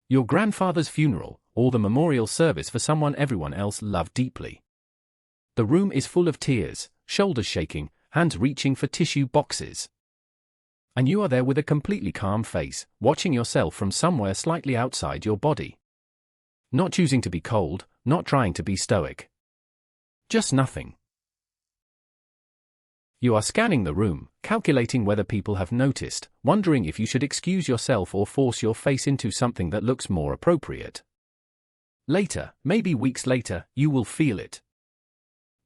Your grandfather's funeral, or the memorial service for someone everyone else loved deeply. The room is full of tears, shoulders shaking, hands reaching for tissue boxes. And you are there with a completely calm face, watching yourself from somewhere slightly outside your body. Not choosing to be cold, not trying to be stoic. Just nothing. You are scanning the room, calculating whether people have noticed, wondering if you should excuse yourself or force your face into something that looks more appropriate. Later, maybe weeks later, you will feel it.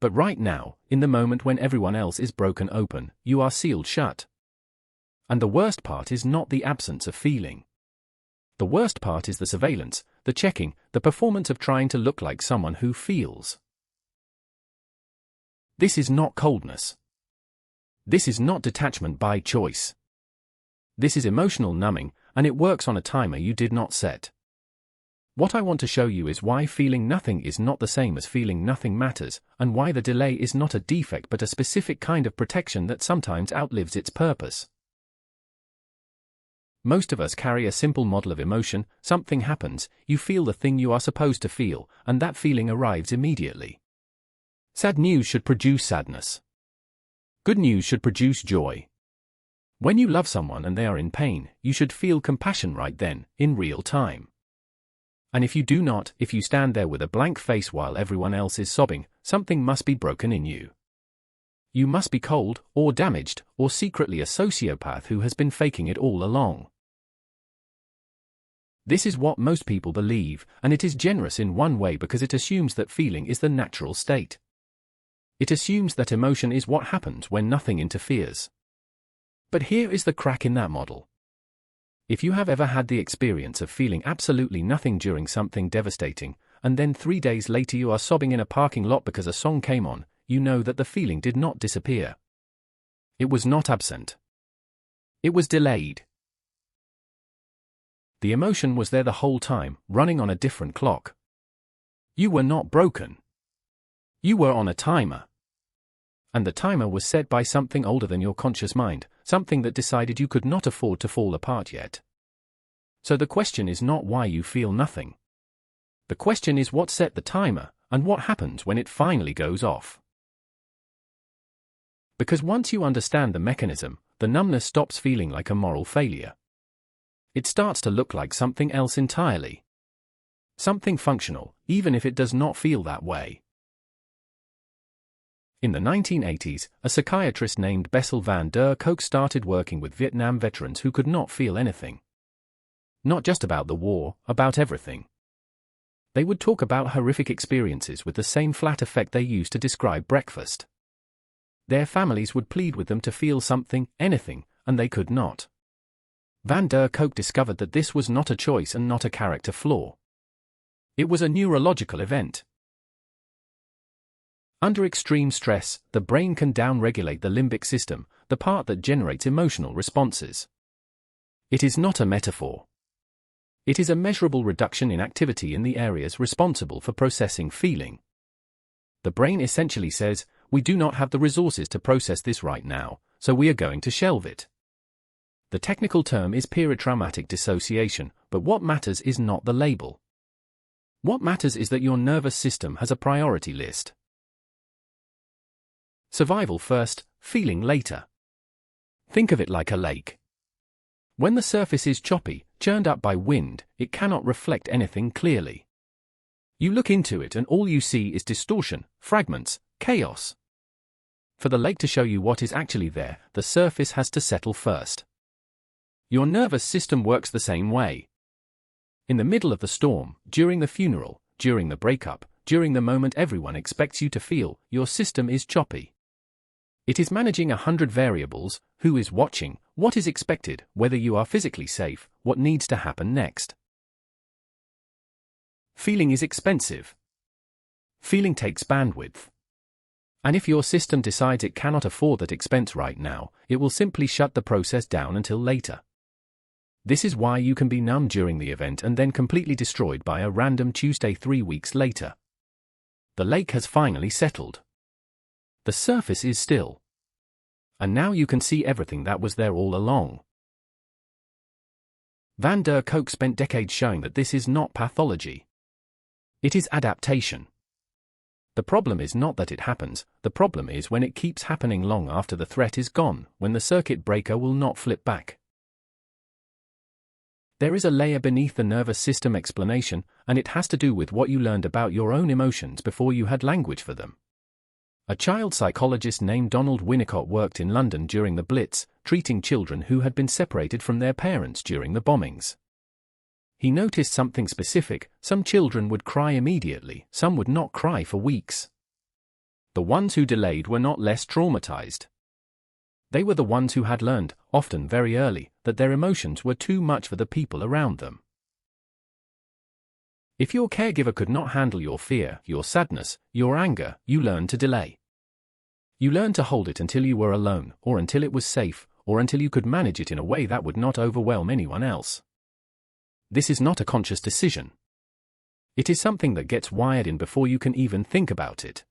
But right now, in the moment when everyone else is broken open, you are sealed shut. And the worst part is not the absence of feeling. The worst part is the surveillance, the checking, the performance of trying to look like someone who feels. This is not coldness. This is not detachment by choice. This is emotional numbing, and it works on a timer you did not set. What I want to show you is why feeling nothing is not the same as feeling nothing matters, and why the delay is not a defect but a specific kind of protection that sometimes outlives its purpose. Most of us carry a simple model of emotion. Something happens, you feel the thing you are supposed to feel, and that feeling arrives immediately. Sad news should produce sadness. Good news should produce joy. When you love someone and they are in pain, you should feel compassion right then, in real time. And if you do not, if you stand there with a blank face while everyone else is sobbing, something must be broken in you. You must be cold, or damaged, or secretly a sociopath who has been faking it all along. This is what most people believe, and it is generous in one way because it assumes that feeling is the natural state. It assumes that emotion is what happens when nothing interferes. But here is the crack in that model. If you have ever had the experience of feeling absolutely nothing during something devastating, and then 3 days later you are sobbing in a parking lot because a song came on, you know that the feeling did not disappear. It was not absent. It was delayed. The emotion was there the whole time, running on a different clock. You were not broken. You were on a timer. And the timer was set by something older than your conscious mind, something that decided you could not afford to fall apart yet. So the question is not why you feel nothing. The question is what set the timer, and what happens when it finally goes off. Because once you understand the mechanism, the numbness stops feeling like a moral failure. It starts to look like something else entirely. Something functional, even if it does not feel that way. In the 1980s, a psychiatrist named Bessel van der Kolk started working with Vietnam veterans who could not feel anything. Not just about the war, about everything. They would talk about horrific experiences with the same flat effect they used to describe breakfast. Their families would plead with them to feel something, anything, and they could not. Van der Kolk discovered that this was not a choice and not a character flaw. It was a neurological event. Under extreme stress, the brain can downregulate the limbic system, the part that generates emotional responses. It is not a metaphor. It is a measurable reduction in activity in the areas responsible for processing feeling. The brain essentially says, we do not have the resources to process this right now, so we are going to shelve it. The technical term is peritraumatic dissociation, but what matters is not the label. What matters is that your nervous system has a priority list. Survival first, feeling later. Think of it like a lake. When the surface is choppy, churned up by wind, it cannot reflect anything clearly. You look into it and all you see is distortion, fragments, chaos. For the lake to show you what is actually there, the surface has to settle first. Your nervous system works the same way. In the middle of the storm, during the funeral, during the breakup, during the moment everyone expects you to feel, your system is choppy. It is managing 100 variables: who is watching, what is expected, whether you are physically safe, what needs to happen next. Feeling is expensive. Feeling takes bandwidth. And if your system decides it cannot afford that expense right now, it will simply shut the process down until later. This is why you can be numb during the event and then completely destroyed by a random Tuesday 3 weeks later. The lake has finally settled. The surface is still. And now you can see everything that was there all along. Van der Kolk spent decades showing that this is not pathology. It is adaptation. The problem is not that it happens, the problem is when it keeps happening long after the threat is gone, when the circuit breaker will not flip back. There is a layer beneath the nervous system explanation, and it has to do with what you learned about your own emotions before you had language for them. A child psychologist named Donald Winnicott worked in London during the Blitz, treating children who had been separated from their parents during the bombings. He noticed something specific: some children would cry immediately, some would not cry for weeks. The ones who delayed were not less traumatized. They were the ones who had learned, often very early, that their emotions were too much for the people around them. If your caregiver could not handle your fear, your sadness, your anger, you learned to delay. You learned to hold it until you were alone, or until it was safe, or until you could manage it in a way that would not overwhelm anyone else. This is not a conscious decision. It is something that gets wired in before you can even think about it.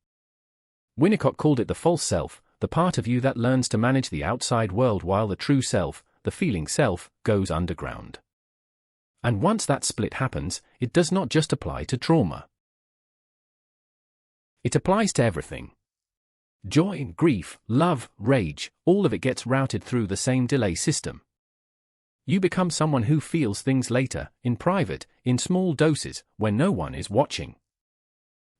Winnicott called it the false self, the part of you that learns to manage the outside world while the true self, the feeling self, goes underground. And once that split happens, it does not just apply to trauma. It applies to everything. Joy, grief, love, rage, all of it gets routed through the same delay system. You become someone who feels things later, in private, in small doses, when no one is watching.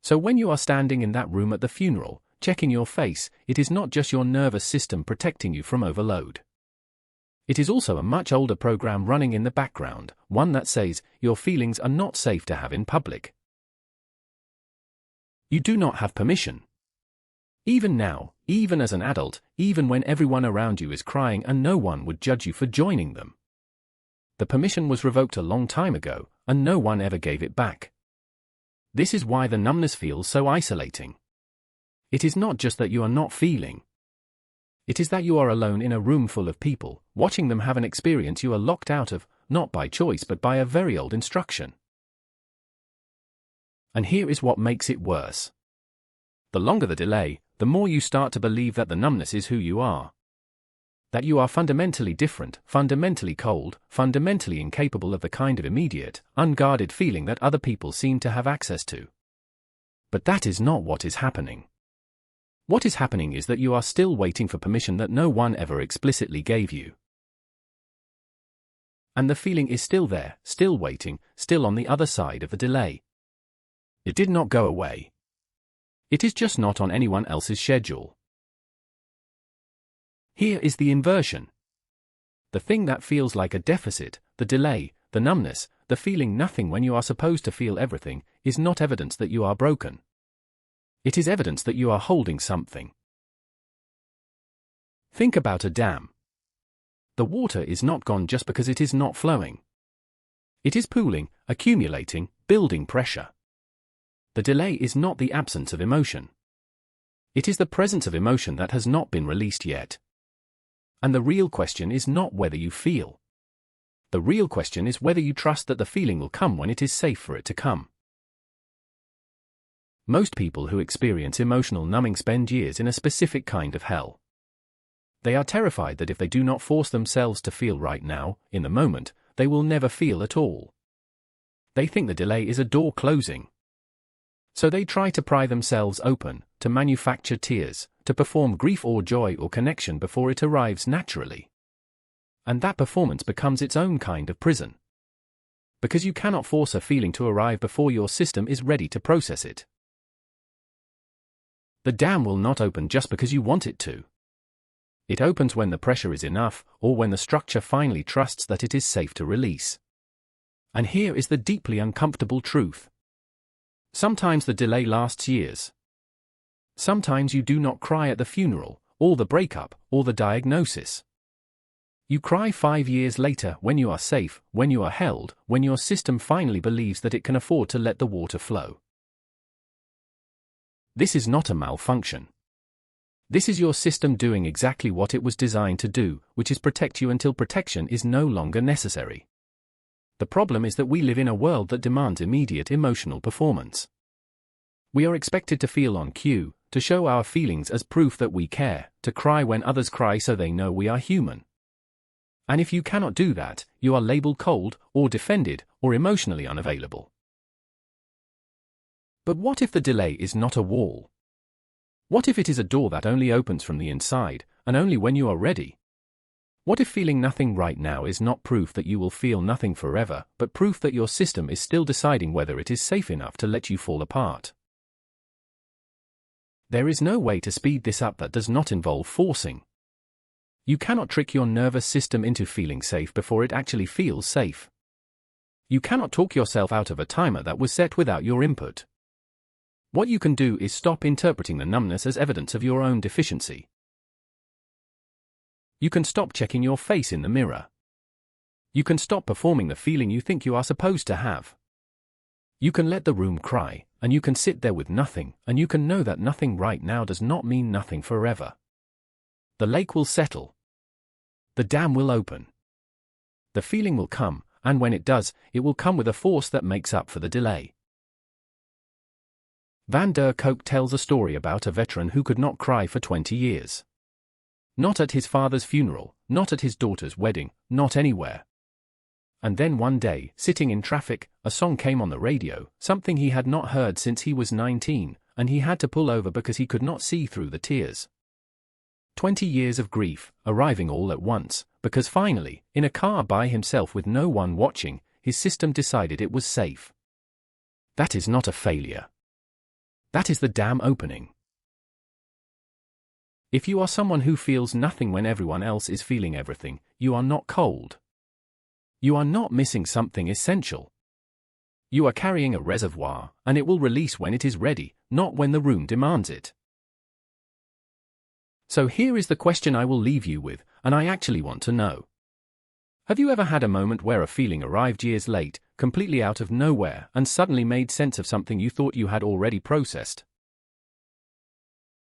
So when you are standing in that room at the funeral, checking your face, it is not just your nervous system protecting you from overload. It is also a much older program running in the background, one that says, your feelings are not safe to have in public. You do not have permission. Even now, even as an adult, even when everyone around you is crying and no one would judge you for joining them. The permission was revoked a long time ago, and no one ever gave it back. This is why the numbness feels so isolating. It is not just that you are not feeling. It is that you are alone in a room full of people, watching them have an experience you are locked out of, not by choice but by a very old instruction. And here is what makes it worse. The longer the delay, the more you start to believe that the numbness is who you are. That you are fundamentally different, fundamentally cold, fundamentally incapable of the kind of immediate, unguarded feeling that other people seem to have access to. But that is not what is happening. What is happening is that you are still waiting for permission that no one ever explicitly gave you. And the feeling is still there, still waiting, still on the other side of the delay. It did not go away. It is just not on anyone else's schedule. Here is the inversion. The thing that feels like a deficit, the delay, the numbness, the feeling nothing when you are supposed to feel everything, is not evidence that you are broken. It is evidence that you are holding something. Think about a dam. The water is not gone just because it is not flowing. It is pooling, accumulating, building pressure. The delay is not the absence of emotion. It is the presence of emotion that has not been released yet. And the real question is not whether you feel. The real question is whether you trust that the feeling will come when it is safe for it to come. Most people who experience emotional numbing spend years in a specific kind of hell. They are terrified that if they do not force themselves to feel right now, in the moment, they will never feel at all. They think the delay is a door closing. So they try to pry themselves open, to manufacture tears, to perform grief or joy or connection before it arrives naturally. And that performance becomes its own kind of prison. Because you cannot force a feeling to arrive before your system is ready to process it. The dam will not open just because you want it to. It opens when the pressure is enough, or when the structure finally trusts that it is safe to release. And here is the deeply uncomfortable truth. Sometimes the delay lasts years. Sometimes you do not cry at the funeral, or the breakup, or the diagnosis. You cry 5 years later when you are safe, when you are held, when your system finally believes that it can afford to let the water flow. This is not a malfunction. This is your system doing exactly what it was designed to do, which is protect you until protection is no longer necessary. The problem is that we live in a world that demands immediate emotional performance. We are expected to feel on cue, to show our feelings as proof that we care, to cry when others cry so they know we are human. And if you cannot do that, you are labeled cold, or defended, or emotionally unavailable. But what if the delay is not a wall? What if it is a door that only opens from the inside, and only when you are ready? What if feeling nothing right now is not proof that you will feel nothing forever, but proof that your system is still deciding whether it is safe enough to let you fall apart? There is no way to speed this up that does not involve forcing. You cannot trick your nervous system into feeling safe before it actually feels safe. You cannot talk yourself out of a timer that was set without your input. What you can do is stop interpreting the numbness as evidence of your own deficiency. You can stop checking your face in the mirror. You can stop performing the feeling you think you are supposed to have. You can let the room cry, and you can sit there with nothing, and you can know that nothing right now does not mean nothing forever. The lake will settle. The dam will open. The feeling will come, and when it does, it will come with a force that makes up for the delay. Van der Kolk tells a story about a veteran who could not cry for 20 years. Not at his father's funeral, not at his daughter's wedding, not anywhere. And then one day, sitting in traffic, a song came on the radio, something he had not heard since he was 19, and he had to pull over because he could not see through the tears. 20 years of grief, arriving all at once, because finally, in a car by himself with no one watching, his system decided it was safe. That is not a failure. That is the dam opening. If you are someone who feels nothing when everyone else is feeling everything, you are not cold. You are not missing something essential. You are carrying a reservoir, and it will release when it is ready, not when the room demands it. So here is the question I will leave you with, and I actually want to know. Have you ever had a moment where a feeling arrived years late, completely out of nowhere, and suddenly made sense of something you thought you had already processed?